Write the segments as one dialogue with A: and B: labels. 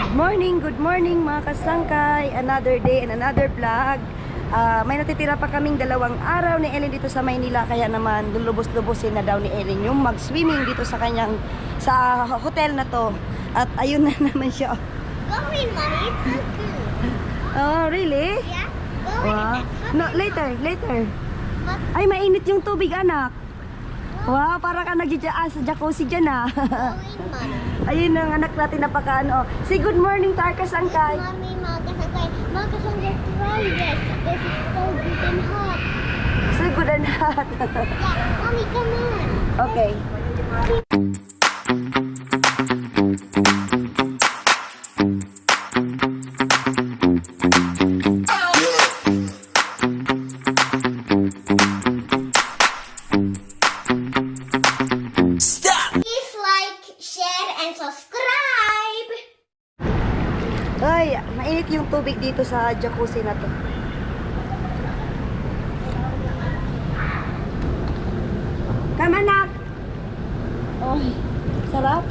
A: Good morning mga kasangkay. Another day and another vlog. May natitira pa kaming 2 araw ni Ellen dito sa Maynila, kaya naman lulubos-lubosin na daw ni Ellen yung mag-swimming dito sa kanyang sa hotel na to. At ayun na naman siya.
B: Going, Mommy. It's so good.
A: Oh, really?
B: Yeah. Going.
A: Wow. No, later.
B: But
A: Ay, mainit yung tubig, anak. Wow, para ka nag-jaan sa jacuzzi dyan, ah.
B: going, Mommy.
A: Ayun ang anak natin na pakaano. Say good morning to our kasangkay.
B: Mommy, Makasangkay. Makasangkay, try this. This is so good and hot.
A: Say good and hot.
B: Yeah. Mommy, come on.
A: Okay.
B: Please like, share, and subscribe.
A: Ay, mainit yung tubig dito sa jacuzzi na to. Come anak! Ay, sarap.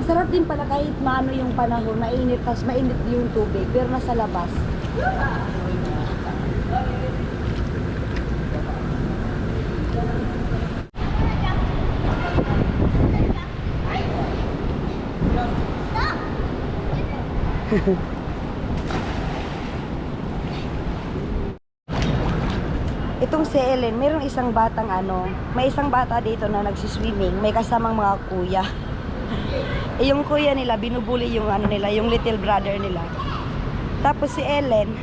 A: Sarap din pala kahit maano yung panahon, mainit, tas mainit yung tubig, pero nasa labas. Itong si Ellen, mayroong isang batang may isang bata dito na nagsiswimming, may kasamang mga kuya. Yung kuya nila, binubuli yung nila, yung little brother nila. Tapos si Ellen,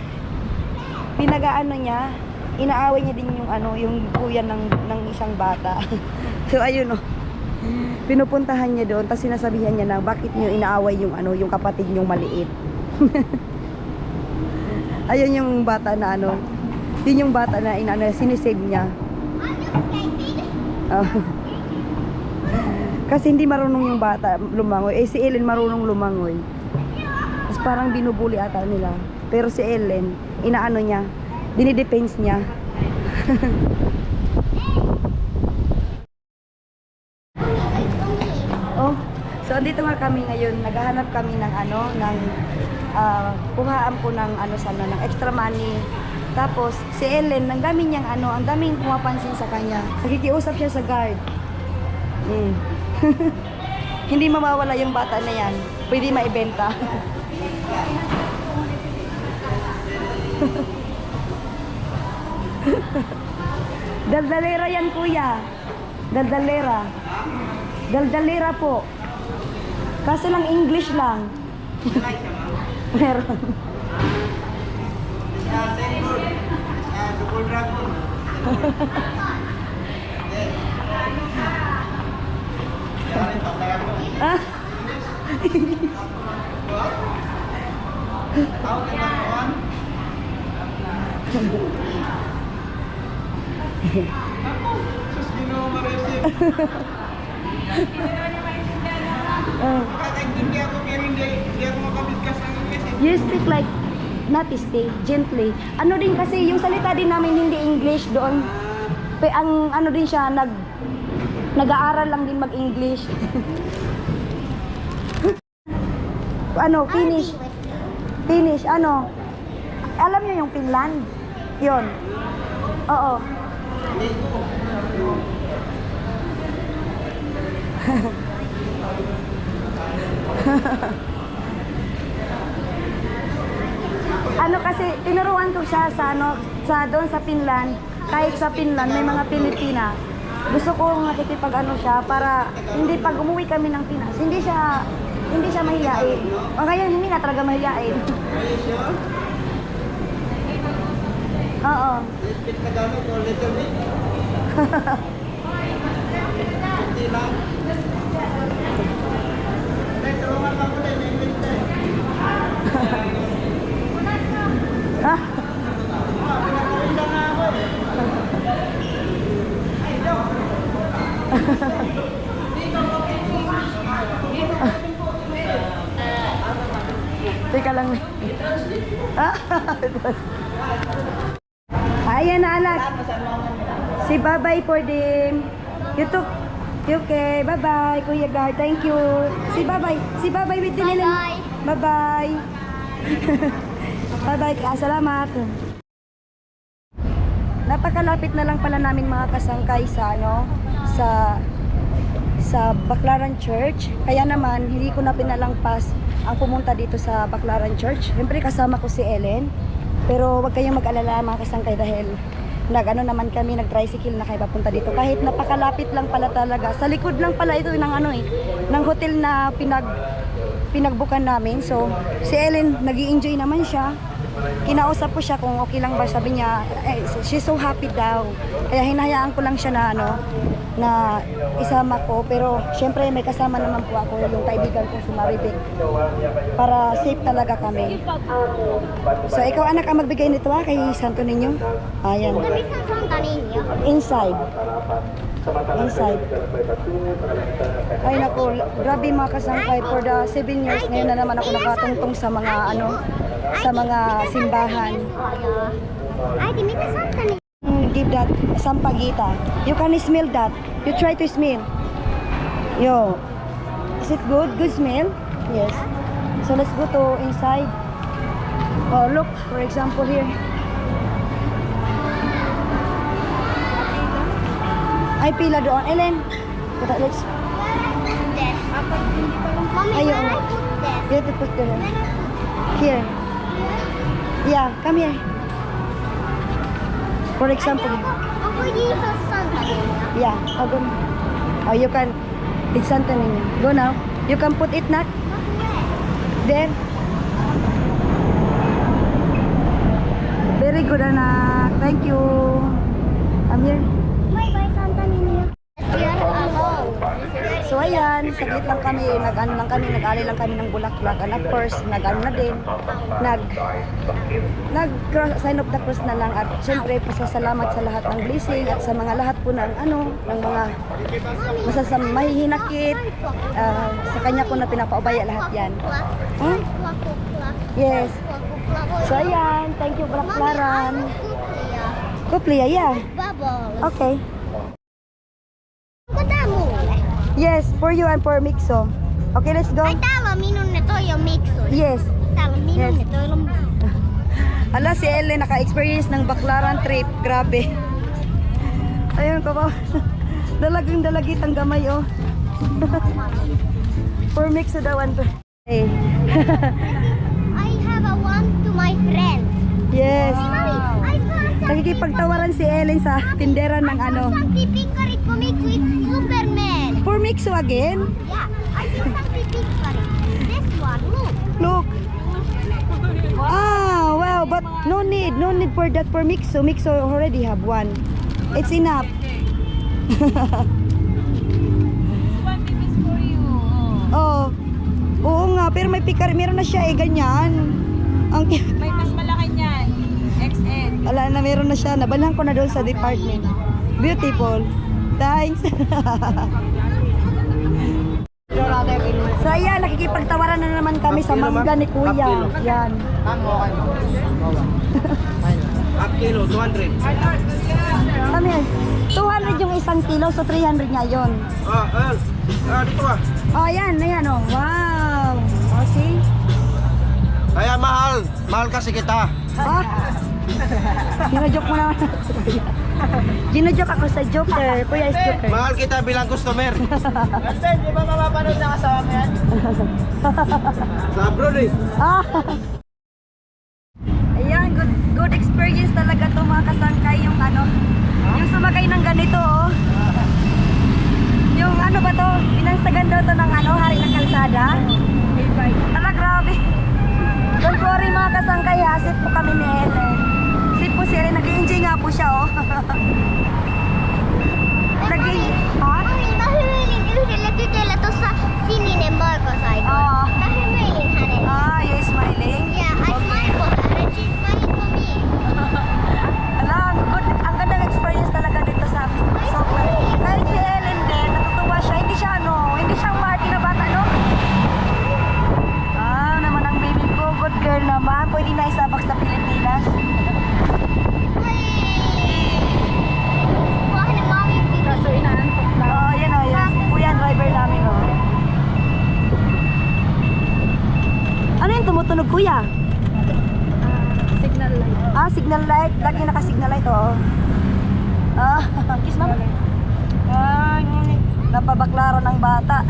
A: pinagaano niya, inaaway niya din yung yung kuya ng isang bata. So ayun pinupuntahan niya doon, tapos sinasabihan niya na bakit niyo inaaway yung yung kapatid niyong maliit. Ayun yung bata na yun yung bata na sinisave niya. Kasi hindi marunong yung bata lumangoy. Si Ellen marunong lumangoy. Tapos parang binubuli ata nila. Pero si Ellen, inaano niya, dinidefense niya. Oh, so andito nga kami ngayon. Naghahanap kami ng kuhaan po ng ng extra money. Tapos si Ellen, ang daming niyang ang daming pumapansin sa kanya. Nakikiusap siya sa guard. Hindi mawawala yung bata na yan. Pwede maibenta. Daldalera yan, kuya. Daldalera. Daldalera po. Kaso lang English lang. Meron. Ah. You speak like not stay, gently. Ano din kasi yung salita din namin hindi English doon. Ang din siya nag-aaral lang din mag-English. Finish. Finish alam niyo yung Finland? 'Yon. Oo. Kasi tinuruan ko siya sa doon sa Finland. Kahit sa Finland may mga Pilipina. Gusto ko nakikipag siya para hindi pag umuwi kami ng Pinas, hindi siya mahiyain. O ngayon hindi na talaga mahiyain. Oo. Teka lang. Ayan na anak. Si bye-bye for them. YouTube. Okay, bye-bye Kuya Gar. Thank you. Si bye-bye. Si bye-bye with the
B: Bye-bye.
A: Bye-bye. Bye-bye ka. Salamat. Napakalapit na lang pala namin mga kasangkay sa sa Baclaran Church. Kaya naman hindi ko na pinalampas ang pumunta dito sa Baclaran Church. Siyempre kasama ko si Ellen. Pero wag kayong mag-alala mga kasangkay dahil nag-tricycle na kayo papunta dito. Kahit napakalapit lang pala talaga. Sa likod lang pala ito ng hotel na pinagbukan namin. So si Ellen nag-i-enjoy naman siya. Kinausap ko siya kung okay lang ba, sabi niya she's so happy daw, kaya hinahayaan ko lang siya na isama ko, pero syempre may kasama naman po ako yung kaibigan ko si Maribek para safe talaga kami. So ikaw anak ang magbigay nito kay Santo Niño. Ayan,
B: Kami sa Santa Niño.
A: inside. Ay naku, grabe mga kasangkay, for the 7 years ngayon na naman ako nakatungtong sa mga sa mga simbahan.
B: Ay, di may Santa Niño.
A: Give that sampagita. You can smell that. You try to smell. Yo. Is it good? Good smell? Yes. So let's go to inside. Oh, look, for example here. Ay, pila doon. Ellen, let's...
B: Mommy,
A: Ayun.
B: where I put this?
A: You have to put there. Here. Yeah, come here. For example.
B: Ako dito sa Santa Niño.
A: Yeah, go. Oh, you can. It's Santa Niño. Go now. You can put it not there. Very good, anak. Thank you. Come here.
B: Bye-bye, Santa Niño. We are alone.
A: So ayan, saglit lang kami, nag-ali lang kami ng bulaklak. And of course, nag-ano na din, nag-sign of the cross na lang. At syempre, pasasalamat sa lahat ng blessing at sa mga lahat po ng ng mga mahihinakit. Sa kanya ko na pinapaubaya lahat yan. Hmm? Yes. So ayan, thank you, Bulaklaran. Kuplia, yeah.
B: Bubble.
A: Okay.
B: Kutamu.
A: Yes, for you and for Mixo. Okay, let's go.
B: Ay, tama, minun nito yung mixo.
A: Yes.
B: Tama, minun
A: Yes.
B: nito yung
A: Ala, si Ellen naka-experience ng Baclaran trip. Grabe. Ayun ko po. Dalagang dalagit ang gamay, oh. For Mixo daw. Hey.
B: I have a one to my friend.
A: Yes.
B: Mommy, I saw something.
A: Nakikipagtawaran si Ellen sa tinderan ng
B: Something pink curry to make with Superman.
A: For Mixo again?
B: Yeah, I saw something pink curry. This one, look.
A: Look. Ah, wow, but no need for that for Mixo. Mixo already have one. It's enough. Oh. Oo nga, pero may pikar, meron na siya ganyan. Ang
C: May mas malaki niyan. XL.
A: ala na, meron na siya. Nabalhan ko na doon sa department. Beautiful. Thanks. So ayan, nakikipagtawaran na naman kami sa mangga ni Kuya. Yan.
D: Half kilo, 200.
A: Kami, 200 yung isang kilo, so 300 nga yun.
D: Dito ah.
A: Oh, ayan, oh. Wow. Oh, see?
D: Kaya mahal. Mahal kasi kita.
A: Ah. Ginajoke mo naman. Ginajoke ako sa joker. Kuya is joker.
D: Mahal kita bilang customer.
C: Di ba mapapanood na kasama mo yan?
D: Sa abroad eh.
A: Ah. Ayan, good experience talaga to mga kasangkay yung yung sumakay ng ganito, oh. Yung ba to? Pinansagan daw to ng hari ng kalsada. Ala, grabe. Don't worry mga kasangkay, ha. Sit po kami ni Ellen. Sit po si Ellen. Nag-i-enjoy nga po siya, oh. Ha?
B: Mami, nahihiling yhdelle tytölle tuossa sininen valkosaika.
A: Oo.
B: Nahihiling hänen.
A: Ah, you smiling?
B: Yeah, I smile for her and she smiled for me.
A: Ala, ang gandang experience talaga dito sa software. Kahit si Ellen din, natutuwa siya. Hindi siya Marty na bata, no? Ah, naman ang baby ko. Good girl naman. Pwede na isabak sa Pilipinas.
B: Ay! Wah ni mami.
A: Kaso inaantok tumutunog, kuya?
C: Signal light.
A: Ah, signal light. Lagi naka-signal light, oo. Ah, kiss mama. Napabaklaro ng bata.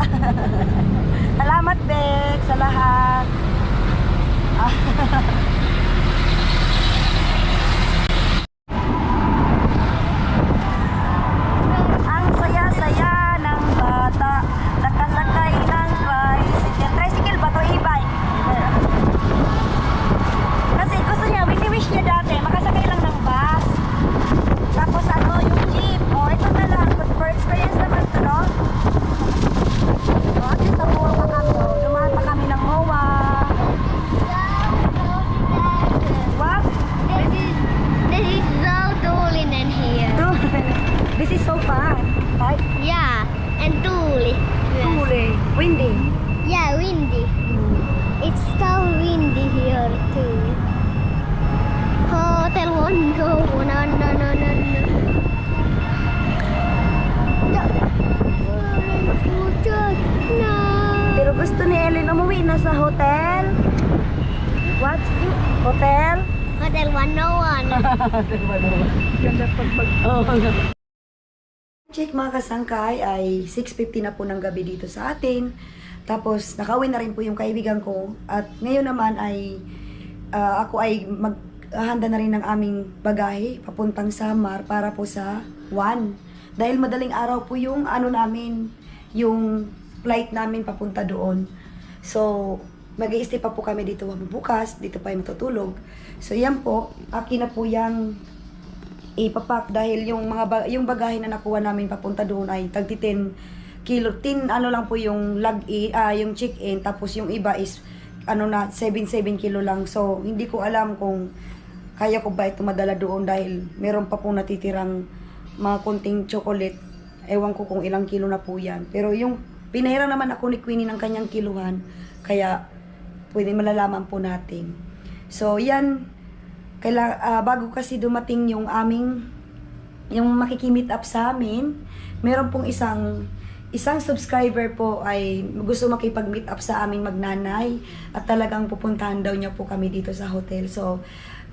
A: Salamat, Bex, sa lahat. Ang saya-saya ng bata, nakasakay ng tricycle. Tricycle ba to, e-bike? Kasi gusto niya, wini-wish niya dati, makasakay lang ng bus. Tapos ano, yung jeep. Oh, ito na lang. Good for experience naman to, no? Oh, at least nakuha pa kami. Oh, dumaan pa kami ng MOA. What?
B: This is so cooling in here.
A: This is so fun. Right?
B: Yeah, and cooling.
A: Cool eh. Windy.
B: Yeah, windy. It's so windy here too. Hotel one, no, no, no, no, no, no. No.
A: Pero gusto ni Ellen umuwi na sa hotel. What? Hotel?
B: Hotel 101.
C: Ganda pag
A: Check mga kasangkay ay 6:50 na po ng gabi dito sa atin. Tapos nakauwi na rin po yung kaibigan ko. At ngayon naman ay ako ay maghahanda na rin ng aming bagahe papuntang Samar para po sa 1. Dahil madaling araw po yung ano namin, yung flight namin papunta doon. So, mag-i-stay pa po kami dito bukas, dito pa yung matutulog. So, yan po, akin na po yung ipapak dahil yung yung bagahe na nakuha namin papunta doon ay tagti 10 kilo. 10 ano lang po yung yung check-in, tapos yung iba is ano na 7 kilo lang. So, hindi ko alam kung kaya ko ba ito madala doon dahil meron pa pong natitirang mga konting chocolate. Ewan ko kung ilang kilo na po yan. Pero yung pinahiram naman ako ni Queenie ng kanyang kiluhan, kaya pwede malalaman po natin. So, yan. Bago kasi dumating yung yung makikimit up sa amin, meron pong isang subscriber po ay gusto makipag-meet up sa aming magnanay at talagang pupuntahan daw niya po kami dito sa hotel. So,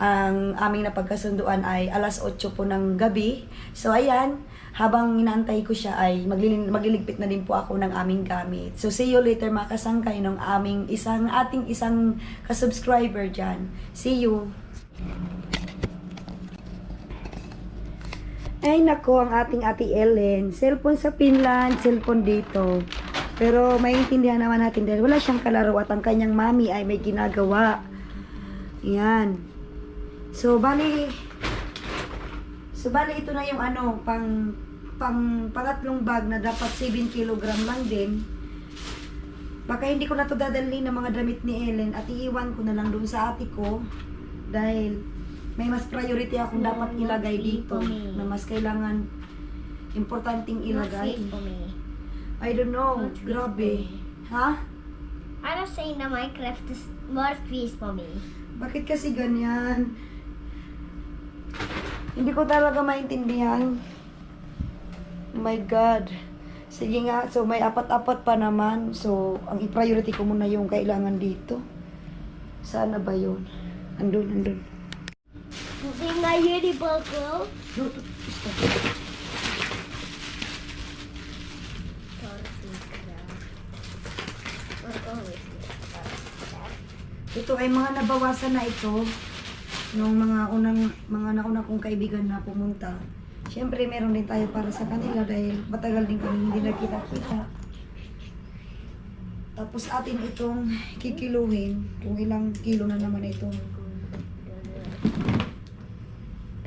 A: ang aming napagkasunduan ay alas 8 po ng gabi. So, ayan, habang inaantay ko siya ay magliligpit na din po ako ng aming gamit. So, see you later mga kasangkay ng ating isang kasubscriber dyan. See you! Ay nako, ang ating Ate Ellen. Cellphone sa Finland, cellphone dito. Pero maintindihan naman natin dahil wala siyang kalaro at ang kanyang mami ay may ginagawa. Yan. So bali ito na yung ano, pangatlong bag na dapat 7 kilogram lang din. Baka hindi ko na to dadalhin ng mga damit ni Ellen at iiwan ko na lang doon sa ate ko dahil may mas priority akong dapat ilagay dito na mas kailangan importanteng ilagay. I don't know. Grabe. Ha?
B: I was saying that Minecraft is more space for me.
A: Bakit kasi ganyan? Hindi ko talaga maintindihan. Oh my God. Sige nga. So, may apat-apat pa naman. So, ang i-priority ko muna yung kailangan dito. Sana ba yun? Andun.
B: Being a beautiful girl.
A: Ito ay mga nabawasan na ito. Yung mga nauna kong kaibigan na pumunta. Siyempre, meron din tayo para sa kanila dahil matagal din kami hindi nagkita-kita. Tapos atin itong kikiluhin kung ilang kilo na naman ito.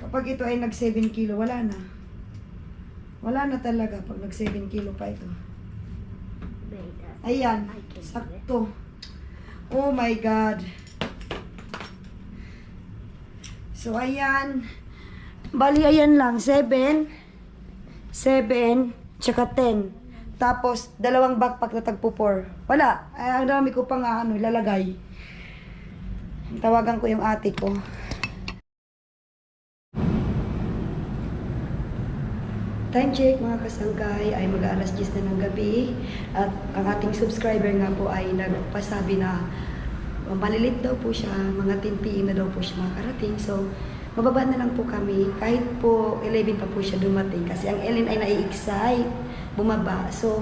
A: Kapag ito ay nag 7 kilo, wala na. Wala na talaga pag nag 7 kilo pa ito. Ayan, sakto. Oh my God. So, ayan. Bali, ayan lang. 7, tsaka 10. Tapos, dalawang backpack na tagpo 4. Wala. Ay, ang dami ko pang ilalagay. Tawagan ko yung ate ko. Time check mga kasangkay ay mag-alas 10 na ng gabi at ang ating subscriber nga po ay nagpasabi na Malilit daw po siya, mga 10 PM na daw po siya makarating. So, mababa na lang po kami. Kahit po 11 pa po siya dumating. Kasi ang Ellen ay nai-excite, bumaba. So,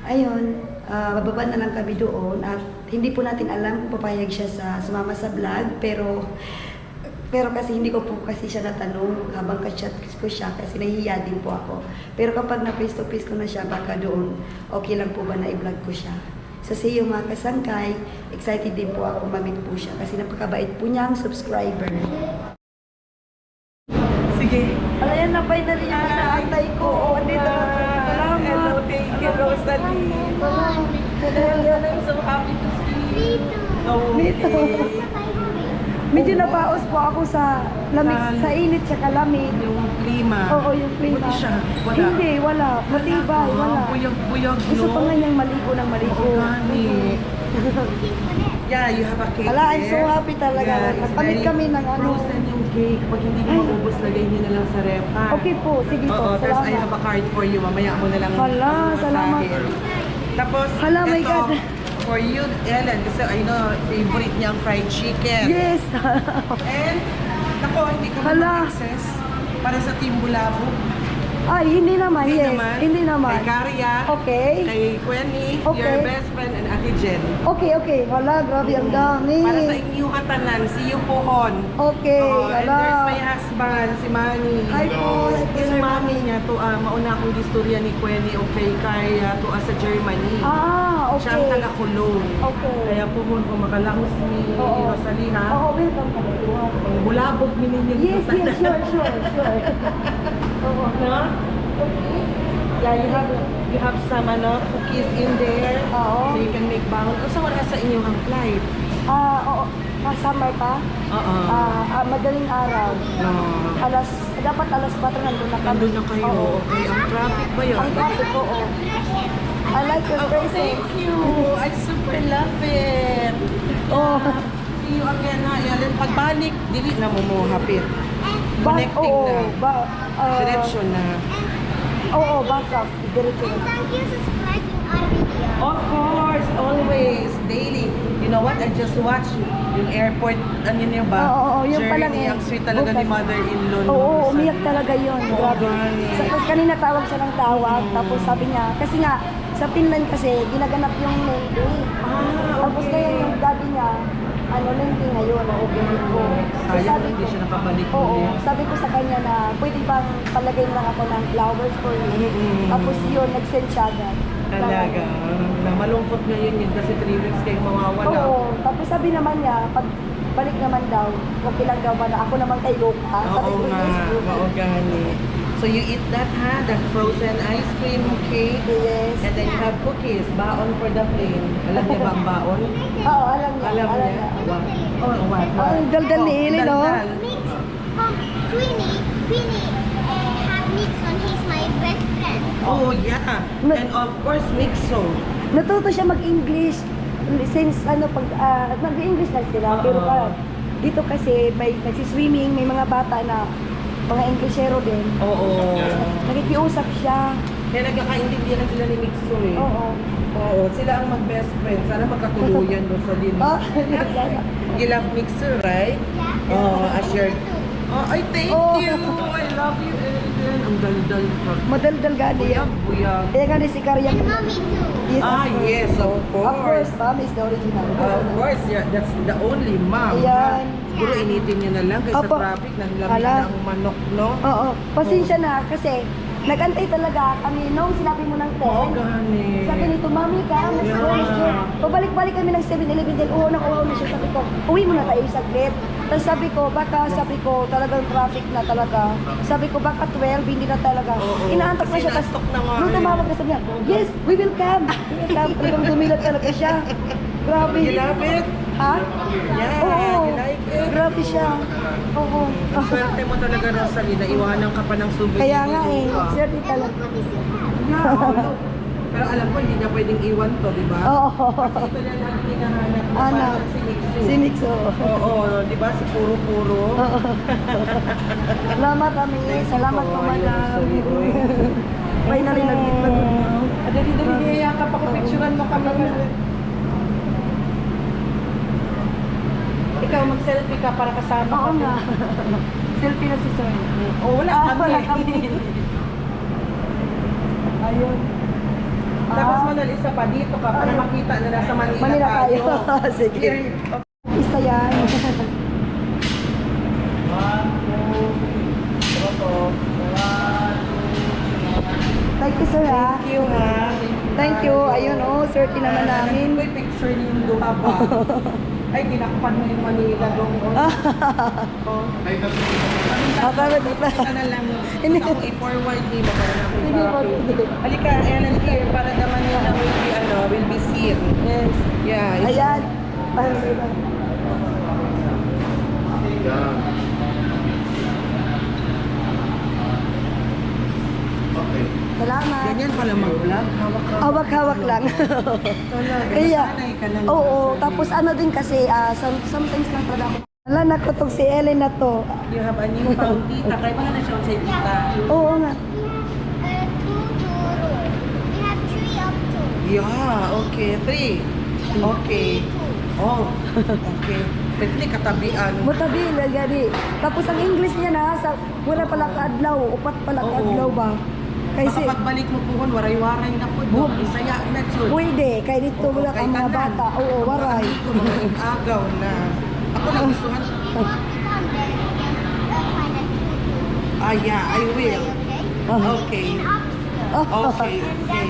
A: ayun, bababa na lang kami doon. At hindi po natin alam kung papayag siya sa sumama sa vlog. Pero kasi hindi ko po kasi siya natanong habang ka-chat ko siya kasi nahihiya din po ako. Pero kapag na face to face ko na siya, baka doon, okay lang po ba na i-vlog ko siya. So sa iyo mga kasangkay, excited din po ako mamit po siya kasi napakabait po niyang subscriber.
C: Sige.
A: Ayan na, finally yung inaantay ko. Oo, andito na po. Salamat.
C: Hello, thank you, Rosalie. Hello, I'm so happy to see you. Okay.
A: Medyo nabaos po ako sa lamig, sa init siya kalamig.
C: Yung klima.
A: Oo, yung klima.
C: Buti siya. Wala.
A: Hindi, wala. Matibay, wala.
C: Buyog-buyog, no?
A: Gusto pa nga niyang maligo ng maligo.
C: Organic. Yeah, you have a cake
A: Wala, I'm so
C: there.
A: happy talaga.
C: Yeah, it's
A: Nagpamit
C: very
A: kami ng ano.
C: frozen yung cake. Pag hindi mo maubos, lagay niyo na lang sa ref, ha?
A: Okay po, sige po.
C: Oo, tapos I have
A: Salamat.
C: a card for you. Mamaya mo na lang
A: Hala, salamat.
C: masahin. Tapos,
A: Hala, my
C: ito,
A: God.
C: for you, Ellen, kasi I know, favorite niya ang fried chicken.
A: Yes.
C: And, nako, hindi ka
A: Hala.
C: mag-access para sa Team Bulabog.
A: Ay, hindi naman, yes. Hindi naman.
C: Kay Karya,
A: Okay.
C: kay Quenny,
A: Okay.
C: your best friend, and Ate Jen.
A: Okay, okay. Hala, grabe ang dami.
C: Para sa inyong katanan, see you pohon.
A: Okay,
C: And there's
A: hala.
C: my husband, si Manny.
A: Hi po.
C: Yung mami niya, to, mauna akong istorya ni Quenny o kay Karya to sa Germany.
A: Ah,
C: Siya ang
A: okay.
C: taga-Kulong.
A: Okay.
C: Kaya puhon ko makalangos ni
A: Oo.
C: Rosalie, ha?
A: Oo, welcome ka.
C: Ang bulabog ni ninyo.
A: Yes, yes, sure. Oo.
C: No? Yeah, you have some cookies in there.
A: Oo.
C: So you can make bangon. O sa wala sa inyong ang flight?
A: Oo. Summer pa?
C: Oo.
A: Madaling araw.
C: No.
A: Dapat alas 4 nandun na kami.
C: Nandun na kayo.
A: Oo.
C: Okay, ang traffic ba yun?
A: Ang traffic ko, oo. I like your
C: Oh,
A: bracelet.
C: thank you. I super love it.
A: Oh.
C: See you again, ha? Yan, pagbalik, dili na mo hapit. Connecting na. Diretso na.
A: Oo, backup. Diretso.
B: And thank you for subscribing our video.
C: Of course, always, daily. You know what? I just watched yung airport, ano yun ba?
A: Oo, yung
C: Journey,
A: palang
C: ang sweet talaga ni
A: bukas.
C: mother-in-law.
A: Oo, umiyak talaga yun. Grabe.
C: gani.
A: Tapos kanina tawag siya ng tawag. Tapos sabi niya, kasi nga, sa Finland kasi, ginaganap yung May Day. Tapos
C: okay.
A: kaya yung daddy niya, lengthy ngayon, okay ko. So,
C: Sayang hindi siya nakabalik
A: Oo,
C: ulit.
A: sabi ko sa kanya na, pwede bang palagay lang ako ng flowers for you?
C: Mm-mm.
A: Tapos yun, nag-send siya agad.
C: Talaga. Na malungkot ngayon yun kasi 3 weeks kayo mawawala.
A: Oo, tapos sabi naman niya, pag balik naman daw, okay lang daw ba na ako naman kay Luca. Sabi
C: Oo
A: ko,
C: nga,
A: yes, Luca.
C: oo gani. So you eat that, ha? That frozen ice cream cake.
A: Yes.
C: And then you have cookies, baon for the plane. Alam niya ba ang baon?
A: Oo, alam niya.
C: Alam niya? What? Oh, what?
A: Ang daldal ni Eli, no?
C: daldal.
B: Mix, Queenie, have mix on. He's my best friend.
C: Oh, yeah. And of course, mixo.
A: Natuto siya mag-English. Since pag mag-English na sila.
C: Oo.
A: Pero dito kasi may nagsiswimming, may mga bata na mga Englishero din.
C: Oo.
A: Nakikiusap siya.
C: Kaya nagkakaintindihan sila ni Mixo eh.
A: Oo.
C: Oo, sila ang mag-best friend. Sana magkatuluyan doon sa din.
A: Sana.
C: You love Mixer, right?
B: Yeah.
C: Oh, as your... Oh, ay, thank
A: Oh.
C: you! I love you, Ellen. Ang dal-dal ka.
A: Madaldal gani yan.
C: Buyag.
A: Kaya nga ni si Karya.
B: And mommy too.
A: Yes,
C: Ah,
A: of course.
C: yes, of course.
A: Of course, mom is the original.
C: Of course, yeah, that's the only mom.
A: Ayan.
C: Siguro initin nyo na lang kaysa
A: Opo.
C: traffic, nanlamig
A: Hala.
C: na ang manok, no?
A: Oo. Pasensya na kasi nagantay talaga kami nung sinabi mo ng 10.
C: Oo, gani.
A: Sabi nito, Mami ka, let's go, let's go. Pabalik-balik kami ng 7-Eleven dahil uho na siya. Sabi ko, uwi mo na tayo saglit. Tapos sabi ko, talagang traffic na talaga. Sabi ko, baka 12, hindi na talaga.
C: Oo.
A: Inaantok na
C: Kasi
A: siya.
C: na-stock na nga
A: Nung
C: eh.
A: tumawag na sabi niya, yes, we will come. We will come. Talagang dumilat talaga siya. Grabe.
C: You love it?
A: Ha?
C: Yeah,
A: Oo.
C: you like it?
A: Grabe siya. Oo.
C: Swerte mo talaga, Rosalie, na iwanan ka pa ng souvenir.
A: Kaya nga
C: ni
A: eh,
C: Luca.
A: swerte talaga.
C: Yeah, oh, look. Pero alam ko, hindi niya pwedeng iwan to, di ba?
A: Oo.
C: Kasi ito na lagi hinahanap na
A: Ano?
C: parang si Mixu.
A: Si Mixo.
C: Oo, di ba? Si Puro-Puro.
A: Salamat kami. Salamat po, madam. Finally, nag-git.
C: Dali-dali, yakap ako, picturean mo kami. mag-selfie ka para kasama
A: Oo
C: kami.
A: nga. Selfie na si Sir.
C: Oh, wala
A: Ah,
C: kami.
A: wala kami. Ayun.
C: Tapos
A: Ah.
C: Manol, isa pa dito ka para makita na nasa Manila,
A: Manila tayo.
C: tayo.
A: Sige.
C: Here.
A: Isa yan. Thank you, sir, ha?
C: Thank you, ha.
A: Thank you. Ayun, oh, swerte naman namin.
C: May picture niyo yung duha ba? Ay, tinakpan mo yung Manila doon. Oh.
A: Para dito.
C: Kita na lang.
A: Hindi.
C: Ako i-forward ni mo para namin.
A: Sige po, sige.
C: Halika, Ellen, here, para the Manila will be seen.
A: Yes.
C: Yeah. it's-
A: Ayan. Parang dito.
D: Okay.
A: Salamat.
C: Ganyan pala mag-vlog. Hawak-hawak.
A: Hawak-hawak lang.
C: Talaga.
A: Kaya,
C: Nasanay ka lang.
A: oo. Tapos ano din kasi, sometimes lang talaga ako. Wala, nakutog si Ellen na to.
C: You have a new found tita. Kaya pala na siya sa tita.
A: Oo nga.
B: We have three up to.
C: Yeah, okay. 3. Okay. Oh, okay. Pwede katabian.
A: Mutabi, lagadi. Tapos ang English niya na, sa wala pala kaadlaw, upat pala
C: Oo.
A: kaadlaw ba? Kasi,
C: Baka pagbalik mo puhon, waray-waray na po.
A: Bu-
C: Isaya na yun.
A: pwede, kaya dito
C: Oo,
A: wala
C: kay
A: kang mga
C: tanan.
A: bata. Oo, waray.
C: Ito, mga agaw na. Ako lang gustuhan. Ah, yeah, I will. Okay. Okay, okay.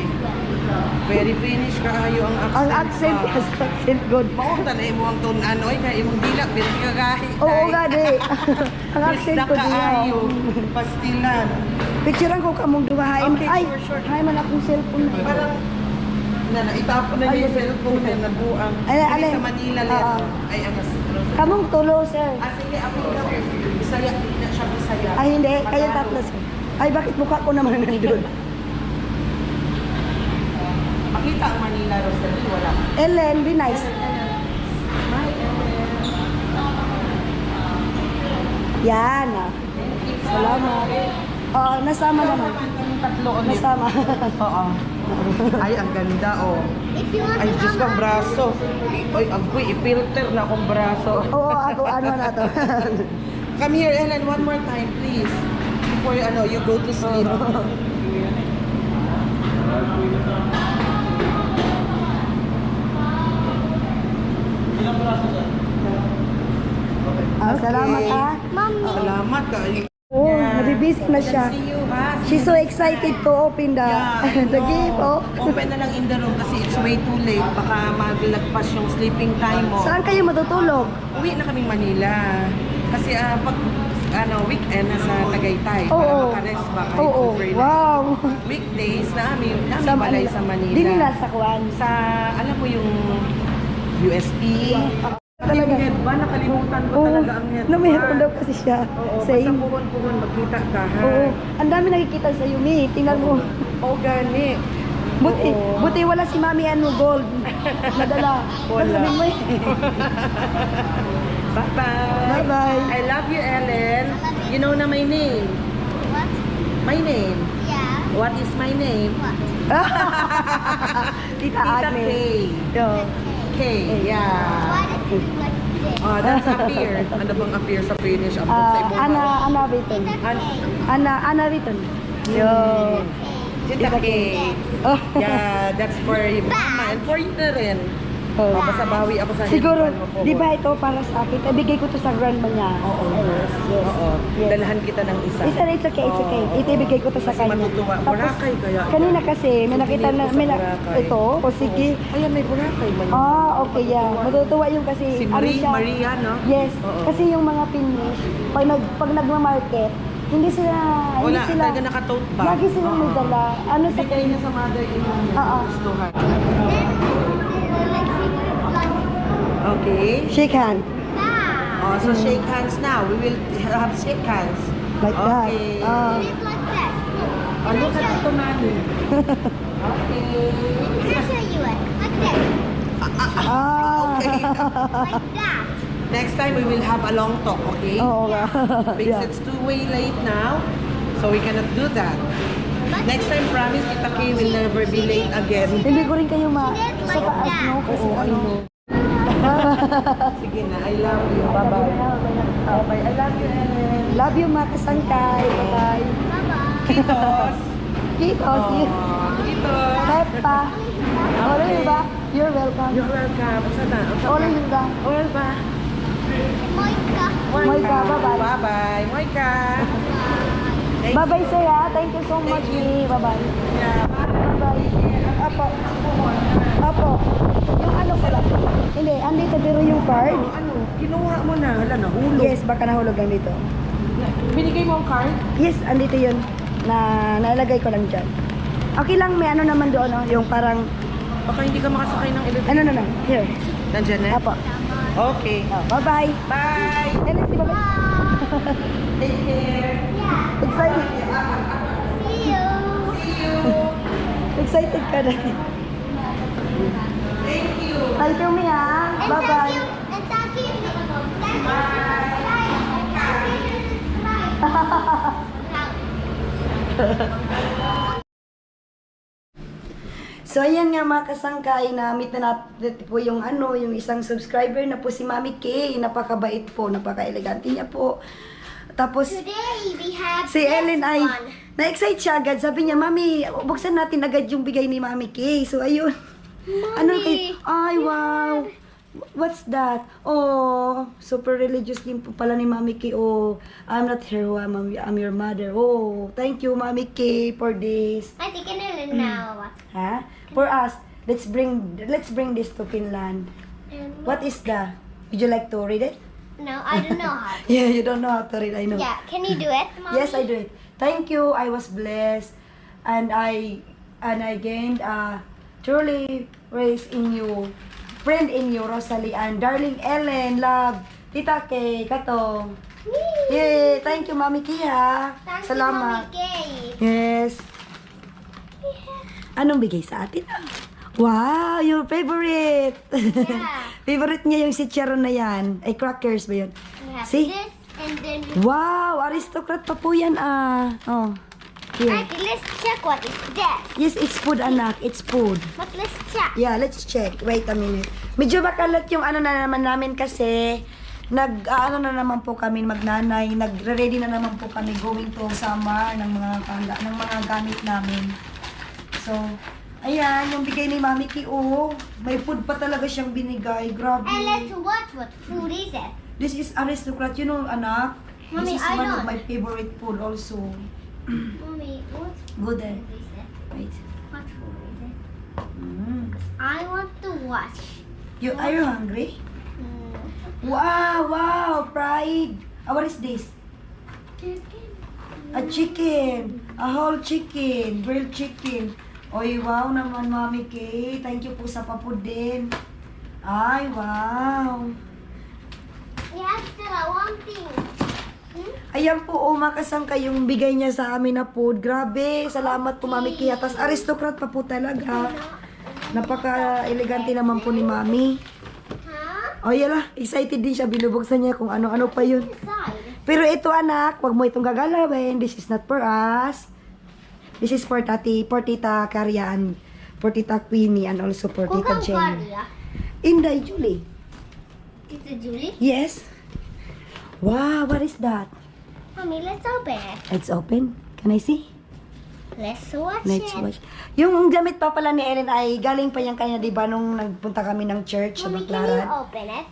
C: Very finish kaayo ang accent.
A: Ang accent,
C: pa.
A: yes, accent good.
C: Maunta na imo ang tunan, oy, kaya imong dilak, very kagahi.
A: Oo nga, di. Ang accent ko
C: Kaayo,
A: diya.
C: pastilan.
A: Picturean ko kamong dumahay.
C: Okay,
A: Ay,
C: sure.
A: hay man akong cellphone na.
C: Parang, itapon na
A: Ay,
C: yung cellphone na nabuang.
A: Ay,
C: Dili
A: alin?
C: sa Manila,
A: Oo.
C: Len. Ay, ang astro.
A: Kamong tulo, sir.
C: Ah, sige, ako na. Bisaya, hindi na siya Bisaya.
A: Ay, hindi. Kayo
C: Tagalog.
A: tatlo, sir. Ay, bakit mukha ko naman nandun?
C: Makita ang Manila, Rosalie, wala.
A: Ellen, be nice.
C: Hi, Ellen.
A: Yan, ah. Salamat. Oo, nasama naman.
C: Kami tatlo ulit.
A: Nasama.
C: Oo. Ay, ang ganda, oh.
B: If you want
C: Ay,
B: to
C: Diyos
B: come
C: kong braso. Ay, agoy, i-filter na akong braso.
A: Oo, ako ano na to.
C: Come here, Ellen, one more time, please. Before you go to sleep.
A: Ah, salamat, ha.
B: Mommy.
C: Salamat ka.
A: Oo, nabibisi na siya.
C: See you, ha?
A: She's so excited to open the, the gift, oh.
C: Open na lang in the room kasi it's way too late. Baka maglagpas yung sleeping time mo.
A: Saan kayo matutulog?
C: Uwi na kaming Manila. Kasi pag weekend nasa Tagaytay para
A: Oo.
C: makarest ba kahit
A: Oo,
C: overnight.
A: wow.
C: Weekdays namin balay sa Manila.
A: Di nila sa Kuan.
C: Sa, alam mo yung UST.
A: Talaga.
C: Yung head ba? Nakalimutan ko
A: Oo,
C: talaga ang head
A: na mayroon daw kasi siya.
C: Oo, basta
A: Saying.
C: puhon-puhon magkita ka ha.
A: Oo, ang dami nakikita sa Yumi. Tingnan mo.
C: Oo, gani.
A: Buti,
C: Oo.
A: buti wala si Mami gold. Nadala.
C: Wala.
A: Sabihin mo eh.
C: Bye-bye.
A: Bye-bye.
C: I love you, Ellen. You know na my name.
B: What?
C: My name.
B: Yeah.
C: What is my name?
B: What?
A: Tita
C: Tita
A: Agnes.
C: Kay.
A: Yo.
C: Kay, yeah.
B: Why did you like this?
C: Oh, that's appear. Ano bang appear sa Finnish? Ang sa ibong
A: Ana Riton. Ana Riton. Yo.
C: Tita Kay.
A: Oh.
C: Yeah, that's for your mama and for you na rin.
A: Oh.
C: Basta bawi ako sa
A: Siguro,
C: headband mo po.
A: di ba ito para sa akin? Ibigay ko to sa grandma niya.
C: Oo.
A: Yes, yes.
C: Oo.
A: Yes.
C: Dalhan kita ng isa.
A: It's okay, it's okay. Ito ibigay ko to sa
C: Kasi
A: kanya.
C: matutuwa. Boracay kaya.
A: Kanina kasi, may nakita na,
C: Souvenir ko sa
A: may
C: Boracay.
A: ito, o sige.
C: Ayan, may Boracay man.
A: Ah, okay, yeah. Matutuwa yung kasi,
C: Si Maria, no?
A: Yes,
C: Oo.
A: kasi yung mga Finnish, pag nagma-market, hindi sila,
C: Wala,
A: hindi sila,
C: talaga nakatote bag.
A: lagi silang may dala. Ano sa
C: Bigay niya sa mother-in-law niya.
A: Oo.
C: Gustuhan.
B: Like
C: Okay.
A: shake hand,
B: that.
C: Oh, so shake hands now. We will have shake hands.
A: like that.
C: Okay.
B: Do it like that.
C: Oh, look at ito, Mami. Okay.
B: Can I show you it? Like this.
A: Ah.
C: Okay.
B: Like that.
C: Next time we will have a long talk, okay?
A: Oo nga.
C: Because
A: Yeah.
C: it's too way late now, so we cannot do that. Next time, promise, Tita Kay will never be late again.
A: Hindi ko rin kayo
B: She did
A: sa
B: like
A: taas,
B: that.
A: no? Kasi
C: Oo,
A: ano.
C: ano. Sige na, I love you. Bye-bye. Bye-bye. I love you, Ellen.
A: Love you, mga kasangkay. Bye-bye.
B: Bye-bye.
C: Kitos.
A: Kitos.
C: Kitos.
A: Peppa. Oral yun ba? You're welcome.
C: You're welcome. Saan na?
A: Oral yun ba?
C: Oral ba?
B: Moika.
A: Moika, bye-bye.
C: Bye-bye. Moika. Thank
A: Bye-bye, sir, ha? Thank you so much,
C: you.
A: Mi. Bye-bye.
C: Yeah.
A: Bye-bye. Apo. Apo. Yung ano pala? Hindi, andito pero yung card.
C: Ano? Kinuha mo na. Wala, nahulog.
A: Yes, baka nahulog lang dito.
C: Binigay mo ang card?
A: Yes, andito yun. Nalagay ko lang dyan. Okay lang, may ano naman doon, no? Yung parang,
C: Baka hindi ka makasakay ng elevator.
A: ano na. Here.
C: Nandiyan na?
A: Apo.
C: Okay.
A: Oh, bye-bye.
C: Bye.
A: Elsie, bye-bye.
C: Take care.
A: Excited.
B: See you.
C: See you.
A: Excited ka na.
C: Thank you.
A: Thank you, Mi, ha?
B: And
A: Bye-bye.
B: And thank you.
A: So, ayan nga mga kasangkay, na-meet na natin po yung yung isang subscriber na po si Mami Kay. Napakabait po, napaka-elegante niya po. Tapos,
B: Today we have
A: si
B: this
A: Ellen ay,
B: one.
A: na-excite siya agad. Sabi niya, Mami, buksan natin agad yung bigay ni Mami Kay. So, ayun. Ano kay, ay, wow. What's that? Oh, super religious din po pala ni Mami Kay. Oh, I'm not her, I'm your mother. Oh, thank you, Mami Kay, for this.
B: I think in now.
A: Ha? For us, let's bring this to Finland.
B: And
A: What is the? Would you like to read it?
B: no, I don't know how.
A: Yeah, you don't know how to read, I know.
B: Yeah, can you do it, Mommy?
A: Yes, I do it. Thank you. I was blessed, and I gained truly raised in you, friend in you, Rosalie, and darling Ellen, love, Tita Kay, Katong. Yay! Thank you, Mami Kia.
B: Thank
A: Salamat.
B: you, Mommy Kay.
A: Yes. Anong bigay sa atin? Wow, your favorite.
B: Yeah.
A: Favorite niya yung si Charon na yan. Ay, crackers ba yun?
B: We have
A: See?
B: this, and then
A: Wow, aristocrat pa po yan Oh, here.
B: okay, let's check what is this.
A: Yes, it's food, anak. It's food.
B: But let's check.
A: Yeah, let's check. Wait a minute. Medyo makalat yung ano na naman namin kasi ano na naman po kami magnanay, nagre-ready na naman po kami going to summer ng mga gamit namin. So, ayan, yung bigay ni Mami Ki, may food pa talaga siyang binigay. Grabe.
B: And let's watch what food is it.
A: This is aristocrat, you know, anak.
B: Mommy,
A: This is
B: I
A: one
B: know.
A: of my favorite food also.
B: Mommy, what
A: Good
B: food
A: eh.
B: is it?
A: Wait.
B: What food is it?
A: Mm.
B: I want to watch.
A: Are you hungry?
B: Mm.
A: Wow, fried. What is this? A chicken. A whole chicken. Grilled chicken. Oy, wow naman, Mami Kay. Thank you po sa papud din. Ay, wow.
B: We have still one thing.
A: Ayan po, makasangka yung bigay niya sa amin na food. Grabe, salamat po, Mami Kay. Tapos aristocrat pa po talaga. Napaka-elegante naman po ni Mami.
B: Huh?
A: O, yala, excited din siya. Binubuksan niya kung ano-ano pa yun.
B: Inside.
A: Pero ito, anak, wag mo itong gagalawin. This is not for us. This is for Tita Karya and for Tita Queenie and also for Tita Jenny. Inday, Julie.
B: Tita Julie?
A: Yes. Wow, what is that?
B: Mommy, let's open it.
A: It's open. Can I see?
B: Let's watch
A: Let's
B: it.
A: watch. Yung damit pa pala ni Ellen ay galing pa yan kanya, di ba, nung nagpunta kami ng church sa
B: Mommy, can you
A: Baclaran.
B: open it?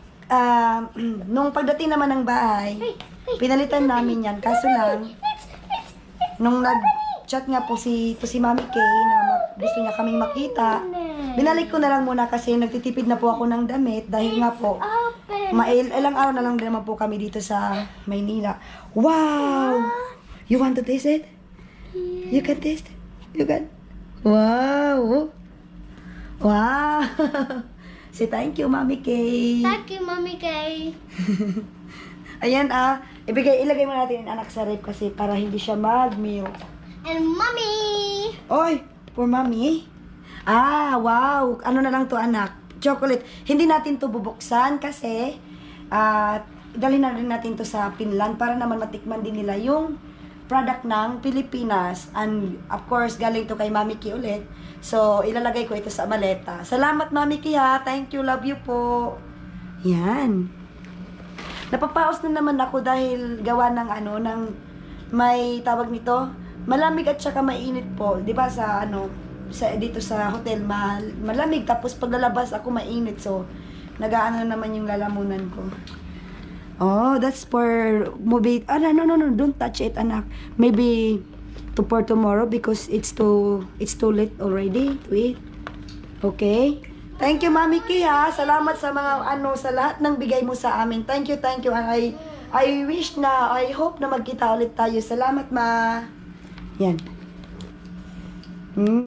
A: Nung pagdating naman ng bahay, pinalitan namin yan. Kaso lang, nung nag-chat nga po si Mami Kay na gusto niya kaming makita, binalik ko na lang muna kasi nagtitipid na po ako ng damit dahil nga po,
B: Open.
A: ilang araw na lang din naman po kami dito sa Maynila. Wow! You want to taste it? You can taste it? You can? Wow! Wow! Say thank you, Mami Kay.
B: Thank you, Mommy Kay.
A: Ayan ilagay mo natin yung anak sa rep kasi para hindi siya mag-milk.
B: And Mommy!
A: Oy, for Mami. Wow. Ano na lang to, anak? Chocolate. Hindi natin to bubuksan kasi dalhin na rin natin to sa Finland para naman matikman din nila yung product ng Pilipinas. And of course, galing to kay Mami Ki ulit. So, ilalagay ko ito sa maleta. Salamat, Mami Ki, ha. Thank you. Love you po. Yan. Napapaos na naman ako dahil gawa ng ng may tawag nito, malamig at saka mainit po. 'Di ba sa dito sa hotel malamig tapos paglalabas ako mainit. So nagaano naman yung lalamunan ko. Oh, that's for movie. No, don't touch it, anak. Maybe for tomorrow because it's too late already to eat. Okay? Thank you, Mami Kia. Salamat sa mga sa lahat ng bigay mo sa amin. Thank you. And I hope na magkita ulit tayo. Salamat, Ma. Yan.